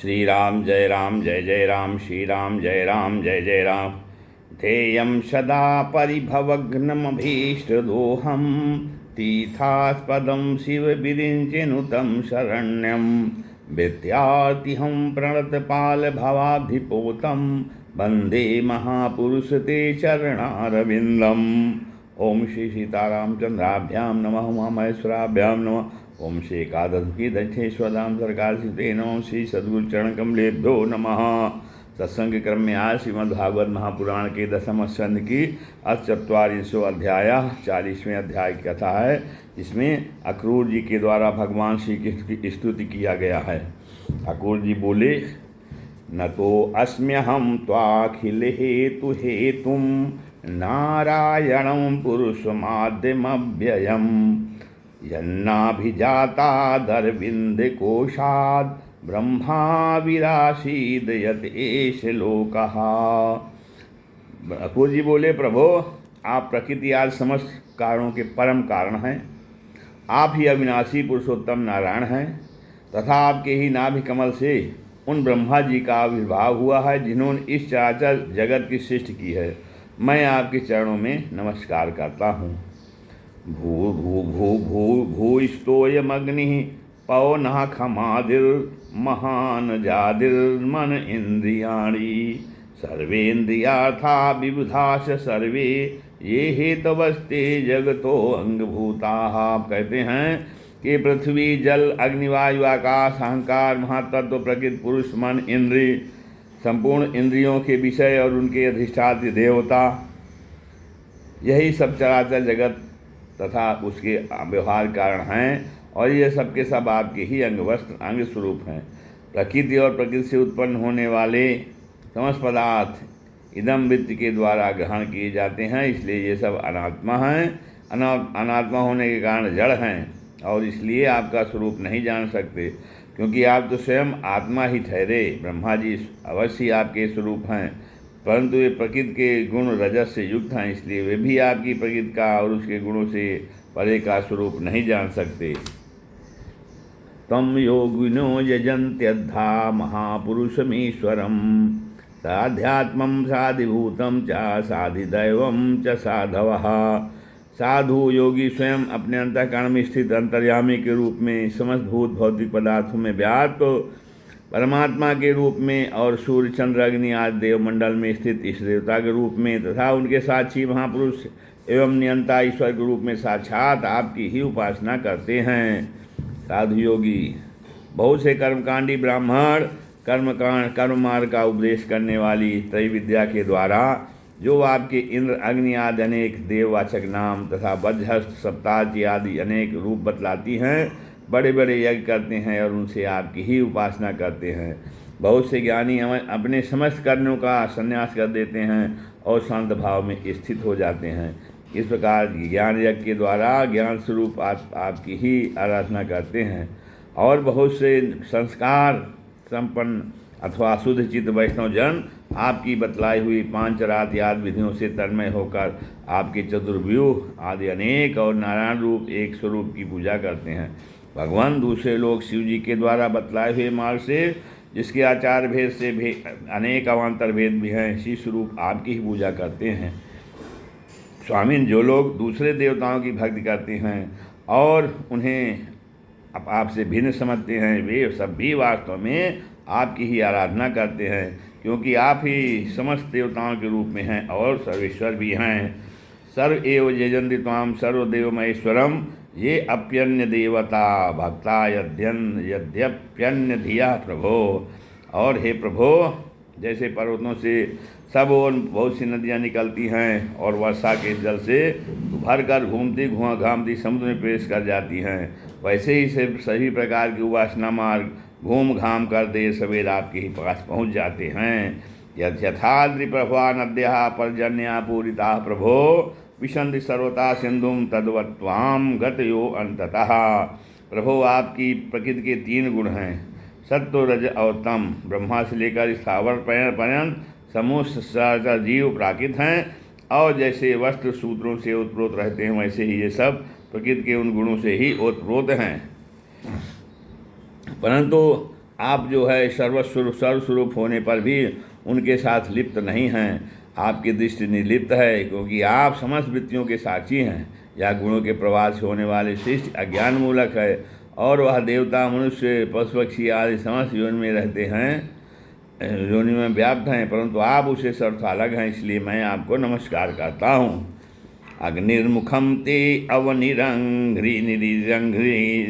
श्री राम जय जय राम, श्री राम जय जय राम। ध्येयं सदा परिभवग्नमभीष्टदोहं, तीर्थास्पदं शिवविरिञ्चिनुतं शरण्यं। विद्यार्थिहं प्रणतपालभवाब्धिपोतं, वन्दे महापुरुष ते चरणारविन्दम्। ओम श्री सीतारामचंद्राभ्याम नमः, उमामहेश्वराभ्याम नमः। ओम श्री एकादशी दक्षिणेश्वराम सरकार सिद्धे नमः। श्री सद्गुरु चरण कमलेभ्यो नमः। सत्संग क्रम में आज श्रीमद्भागवत महापुराण के 10वें स्कंद की 44वां अध्याय 40वें अध्याय की कथा है। इसमें अक्रूर जी के द्वारा भगवान श्री कृष्ण की स्तुति किया गया है। अक्रूर जी बोले, न तो अस्म्यहं त्वाखिल हेतु हेतुम, नारायणं पुरुषमाद्यमव्ययम्। यन्नाभिजातादरविन्दकोशाद्, ब्रह्मा विरासीद यत एष लोकः। अक्रूर जी बोले, प्रभो आप प्रकृति आदि समस्त कारणों के परम कारण हैं। आप ही अविनाशी पुरुषोत्तम नारायण हैं तथा आपके ही नाभि कमल से उन ब्रह्मा जी का आविर्भाव हुआ है जिन्होंने इस चराचर जगत की सृष्टि की है। मैं आपके चरणों में नमस्कार करता हूँ। भू भू भू भू भूस्तोयमग्नि पवनः खमादिर्महान् जादिर्मन इन्द्रियाणि, सर्वेन्द्रियार्था विबुधाश सर्वे, ये हेतवस्ते जगतो अंगभूताः। आप कहते हैं कि पृथ्वी, जल, अग्निवायु, आकाश, अहंकार, महातत्व, प्रकृति, पुरुष, मन, इंद्रिय, संपूर्ण इंद्रियों के विषय और उनके अधिष्ठात्र देवता, यही सब चराचर जगत तथा उसके व्यवहार कारण हैं। और ये सब के सब आपके ही अंगवस्त्र अंग स्वरूप हैं। प्रकृति और प्रकृति से उत्पन्न होने वाले समस्त पदार्थ इदम वृत्ति के द्वारा ग्रहण किए जाते हैं, इसलिए ये सब अनात्मा हैं। अनात्मा होने के कारण जड़ हैं और इसलिए आपका स्वरूप नहीं जान सकते, क्योंकि आप तो स्वयं आत्मा ही ठहरे। ब्रह्मा जी अवश्य आपके स्वरूप हैं, परंतु वे प्रकृति के गुण रजस से युक्त हैं, इसलिए वे भी आपकी प्रकृति का और उसके गुणों से परे का स्वरूप नहीं जान सकते। तम योगिनो यजन्त्यद्धा महापुरुषमीश्वरम, साध्यात्मं साधिभूतं च साधिदैवं च साधवः। साधु योगी स्वयं अपने अंतःकरण में स्थित अंतर्यामी के रूप में, समस्त भूत भौतिक पदार्थों में व्याप्त परमात्मा के रूप में और सूर्य, चंद्र, अग्नि आदि देवमंडल में स्थित इस देवता के रूप में तथा उनके साक्षी महापुरुष एवं नियंता ईश्वर के रूप में साक्षात आपकी ही उपासना करते हैं। साधु योगी बहुत से कर्मकांडी ब्राह्मण कर्म मार्ग का उपदेश करने वाली त्रैविद्या के द्वारा जो आपके इंद्र, अग्नि आदि अनेक देववाचक नाम तथा वज्रहस्त, सप्ताची आदि अनेक रूप बतलाती हैं, बड़े बड़े यज्ञ करते हैं और उनसे आपकी ही उपासना करते हैं। बहुत से ज्ञानी अपने समस्त कर्मों का संन्यास कर देते हैं और शांत भाव में स्थित हो जाते हैं। इस प्रकार ज्ञान यज्ञ के द्वारा ज्ञान स्वरूप आपकी ही आराधना करते हैं। और बहुत से संस्कार संपन्न अथवा शुद्ध चित्त वैष्णव जन आपकी बतलाई हुई पांचरात याद विधियों से तन्मय होकर आपके चतुर्व्यूह आदि अनेक और नारायण रूप एक स्वरूप की पूजा करते हैं। भगवान दूसरे लोग शिव जी के द्वारा बतलाए हुए मार्ग से, जिसके आचार भेद से अनेक अवान्तर भेद भी हैं, इसी स्वरूप आपकी ही पूजा करते हैं। स्वामी, जो लोग दूसरे देवताओं की भक्ति करते हैं और उन्हें आपसे भिन्न समझते हैं, वे सब भी वास्तव में आपकी ही आराधना करते हैं, क्योंकि आप ही समस्त देवताओं के रूप में हैं और सर्वेश्वर भी हैं। सर्व एव यजन्ति त्वां सर्वदेवमहेश्वरम, ये अप्यन्य देवता भक्ता यद्यप्यन्य धिया प्रभो। और हे प्रभो, जैसे पर्वतों से सब और बहुत सी नदियाँ निकलती हैं और वर्षा के जल से भर कर घूमती घामती समुद्र में प्रवेश कर जाती हैं, वैसे ही से सभी प्रकार की उपासना मार्ग घूम घाम कर देर सवेर आपके ही पास पहुँच जाते हैं। यथाद्रिप्रभा नद्यः पर्जन्या पूरिता प्रभो, विशन्ति सर्वथा सिंधुम तद्वत्वाम गतयो अंततः। प्रभो, आपकी प्रकृति के 3 गुण हैं, सत्व, रज और तम। ब्रह्मा से लेकर स्थावर पर्यंत समूह जीव प्राकृत हैं और जैसे वस्त्र सूत्रों से ओतप्रोत रहते हैं, वैसे ही ये सब प्रकृति के उन गुणों से ही ओतप्रोत हैं। परंतु आप जो है सर्वस्वरूप होने पर भी उनके साथ लिप्त नहीं हैं। आपकी दृष्टि निर्लिप्त है, क्योंकि आप समस्त वृत्तियों के साक्षी हैं। यह गुणों के प्रवाह से होने वाले सृष्टि अज्ञान मूलक है, और वह देवता, मनुष्य, पशु पक्षी आदि समस्त योनि में रहते हैं, योनि में व्याप्त हैं, परंतु आप उसे सर्वथा अलग हैं। इसलिए मैं आपको नमस्कार करता हूँ। अग्निर्मुखम ते अवनिरंघ्रि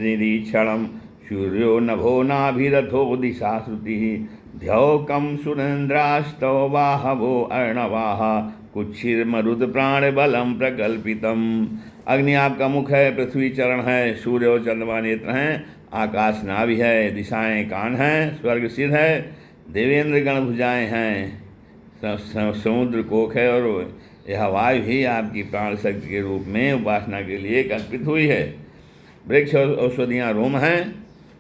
निरीक्षणम सूर्यो नभो नाभिरथो दिशा श्रुति ध्यौकम सुरेन्द्रास्तव बाहवो अर्णवाः कुक्षिर्मरुद प्राण बलम प्रकल्पितम। अग्नि आपका मुख है, पृथ्वी चरण है, सूर्य और चंद्रमा नेत्र हैं, आकाश नाभि है, दिशाएं कान हैं, स्वर्ग सिर है, देवेंद्र गण भुजाएं हैं, समुद्र कोख है, और यह वायु ही आपकी प्राण शक्ति के रूप में उपासना के लिए कल्पित हुई है। वृक्ष और औषधियाँ रोम हैं,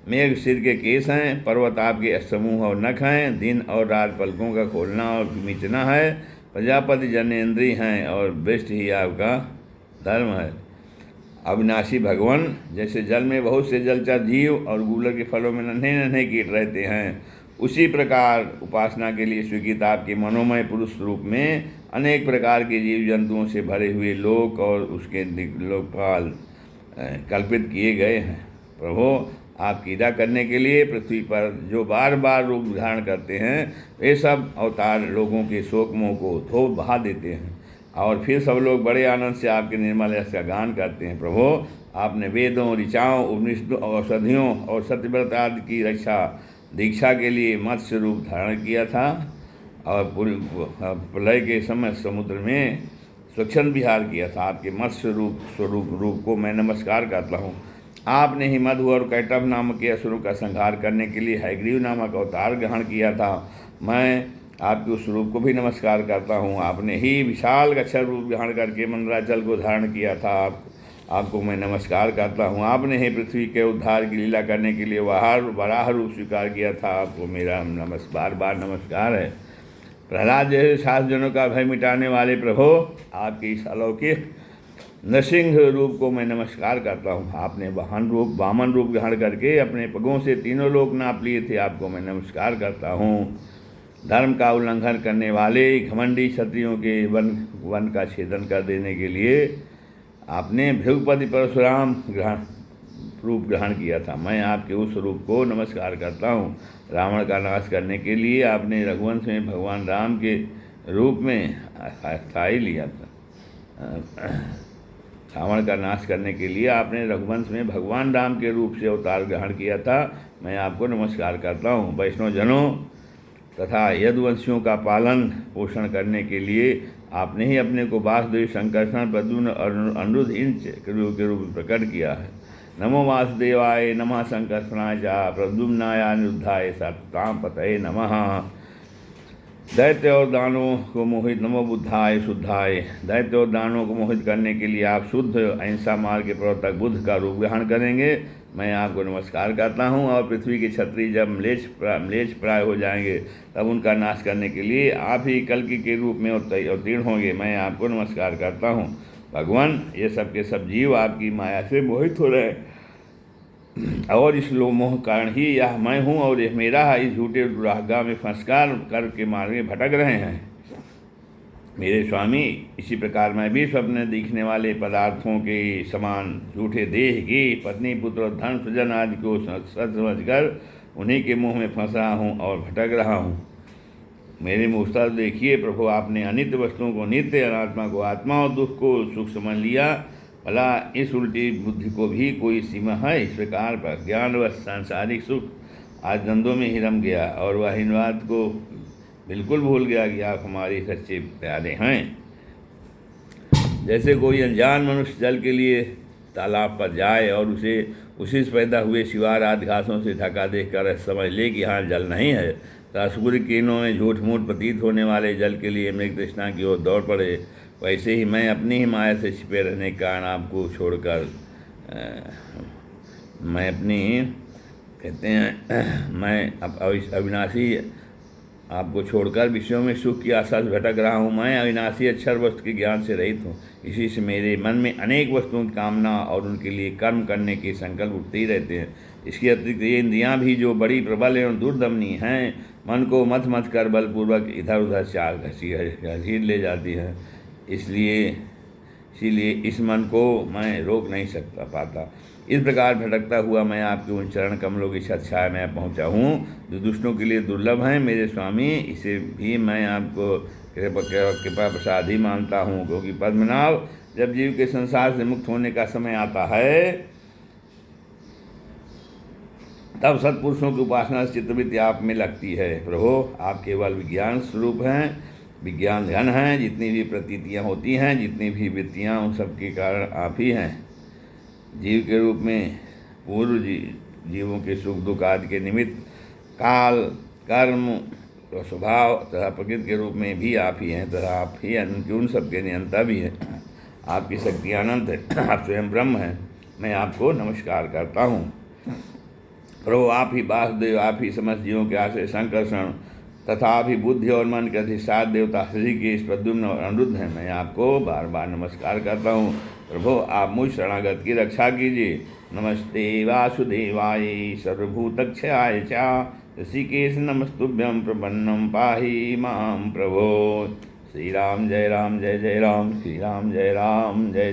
मेघ सिर के केस हैं, पर्वत आपके समूह और नख हैं, दिन और रात पलकों का खोलना और मिचना है, प्रजापति जनेन्द्रिय हैं, और वृष्ट ही आपका धर्म है। अविनाशी भगवान, जैसे जल में बहुत से जलचर जीव और गूलर के फलों में नन्हे नन्हे कीट रहते हैं, उसी प्रकार उपासना के लिए स्वीकृत आपके मनोमय पुरुष रूप में अनेक प्रकार के जीव जंतुओं से भरे हुए लोक और उसके लोकपाल कल्पित किए गए हैं। प्रभु, आप क्रीड़ा करने के लिए पृथ्वी पर जो बार बार रूप धारण करते हैं, वे सब अवतार लोगों के शोक मोह को धो बहा देते हैं, और फिर सब लोग बड़े आनंद से आपके निर्मल यश का गान करते हैं। प्रभु, आपने वेदों, ऋचाओं, उपनिषदों, औषधियों और सत्यव्रत आदि की रक्षा दीक्षा के लिए मत्स्य रूप धारण किया था, और प्रलय के समय समुद्र में स्वच्छंद विहार किया था। आपके मत्स्य रूप को मैं नमस्कार करता हूँ। आपने ही मधु और कैटभ नामक के असुरों का संहार करने के लिए हयग्रीव नामक अवतार ग्रहण किया था। मैं आपके उस रूप को भी नमस्कार करता हूँ। आपने ही विशाल अक्षर रूप ग्रहण करके मंदराचल को धारण किया था। आपको मैं नमस्कार करता हूँ। आपने ही पृथ्वी के उद्धार की लीला करने के लिए वराह रूप स्वीकार किया था। आपको मेरा बार नमस्कार है। प्रहलाद जैसे शास्त्रजनों का भय मिटाने वाले प्रभु, आपके इस अलौकिक नृसिंह रूप को मैं नमस्कार करता हूँ। आपने वामन रूप ग्रहण करके अपने पगों से तीनों लोक नाप लिए थे। आपको मैं नमस्कार करता हूँ। धर्म का उल्लंघन करने वाले घमंडी क्षत्रियों के वन का छेदन कर देने के लिए आपने भृगुपति परशुराम रूप ग्रहण किया था। मैं आपके उस रूप को नमस्कार करता हूँ। रावण का नाश करने के लिए आपने रघुवंश में भगवान राम के रूप में स्थायी लिया था। रावण का नाश करने के लिए आपने रघुवंश में भगवान राम के रूप से अवतार ग्रहण किया था। मैं आपको नमस्कार करता हूँ। वैष्णव जनों तथा यदुवंशियों का पालन पोषण करने के लिए आपने ही अपने को वासुदेव, संकर्षण, प्रद्युम्न और अनिरुद्ध के रूप में प्रकट किया है। नमो वासुदेवाय नमः, संकर्षणाय च प्रद्युम्नाय अनिरुद्धाय सताम पतये नमः। दैत्य और दानों को मोहित, नमो बुद्धाय शुद्धाय। दैत्य और दानों को मोहित करने के लिए आप शुद्ध अहिंसा मार्ग के प्रवर्तक बुद्ध का रूप ग्रहण करेंगे। मैं आपको नमस्कार करता हूं। और पृथ्वी के क्षत्रिय जब म्लेच्छ प्राय हो जाएंगे, तब उनका नाश करने के लिए आप ही कल्कि के रूप में अवतीर्ण होंगे। मैं आपको नमस्कार करता हूं। भगवान, ये सब के सब जीव आपकी माया से मोहित हो रहे हैं, और इस मोह कारण ही यह मैं हूँ और यह मेरा है, इस झूठे दुराग्रह में फंसकर कर्म के मार्ग में भटक रहे हैं। मेरे स्वामी, इसी प्रकार मैं भी स्वप्न दिखने वाले पदार्थों के समान झूठे देह की पत्नी, पुत्र और धन सृजन आदि को सच समझकर उन्हीं के मुँह में फंस रहा हूँ और भटक रहा हूँ। मेरे मुस्ताद देखिए प्रभु, आपने अनित्य वस्तुओं को नित्य, अनात्मा को आत्मा और दुख को सुख समझ लिया। भला इस उल्टी बुद्धि को भी कोई सीमा है? इस प्रकार पर ज्ञान व सांसारिक सुख आज द्वंद्वों में ही रम गया, और वह इन बात को बिल्कुल भूल गया कि आप हमारे सच्चे प्यारे हैं। जैसे कोई अनजान मनुष्य जल के लिए तालाब पर जाए और उसी से पैदा हुए शिवार आदि घासों से ढका देखकर समझ ले कि यहाँ जल नहीं है, तथा सूर्य किरणों में झूठ मूठ प्रतीत होने वाले जल के लिए मृग तृष्णा की ओर दौड़ पड़े, वैसे ही मैं अपनी ही माया से छिपे रहने के कारण आपको छोड़कर मैं अपनी कहते हैं मैं अविनाशी आपको छोड़कर विषयों में सुख की आशा से भटक रहा हूँ। मैं अविनाशी अक्षर वस्तु के ज्ञान से रहित हूँ। इसी से मेरे मन में अनेक वस्तुओं की कामना और उनके लिए कर्म करने के संकल्प उठते ही रहते हैं। इसके अतिरिक्त ये इंद्रियाँ भी जो बड़ी प्रबल एवं दुर्दमनी हैं, मन को मथ मथ कर बलपूर्वक इधर उधर चाल घसीट ले जाती हैं। इसीलिए इस मन को मैं रोक नहीं पाता। इस प्रकार भटकता हुआ मैं आपके उन चरण कमलों की छाया में पहुँचा हूँ जो दुष्टों के लिए दुर्लभ हैं मेरे स्वामी। इसे भी मैं आपको कृपा प्रसाद ही मानता हूँ, क्योंकि पद्मनाभ जब जीव के संसार से मुक्त होने का समय आता है तब सत्पुरुषों की उपासना से चित्तवृत्ति आप में लगती है। प्रभु आप केवल विज्ञान स्वरूप हैं, विज्ञान घन हैं। जितनी भी प्रतीतियाँ होती हैं, जितनी भी वृत्तियाँ, उन सब के कारण आप ही हैं। जीव के रूप में पूर्व जीवों के सुख दुख आदि के निमित्त काल कर्म और स्वभाव तथा प्रकृति के रूप में भी आप ही हैं, तथा आप ही उन सब के नियंता भी हैं। आपकी शक्ति अनंत है, आप स्वयं ब्रह्म हैं। मैं आपको नमस्कार करता हूँ। प्रभु आप ही वासुदेव, आप ही समस्त जीवों के आश्रय संकर्षण तथा आप ही बुद्धि और मन के अधिष्ठान देवता श्री के इस प्रद्युम्न और अनिरुद्ध हैं। मैं आपको बार बार नमस्कार करता हूँ। प्रभु आप मुझ शरणागत की रक्षा कीजिए। नमस्ते वासुदेवाय सर्वभूतक्षयाय च ऋषिकेश नमस्तुभ्यं प्रपन्नं पाहि मां प्रभो। श्री राम जय राम जय जय राम, श्री राम जय राम जय।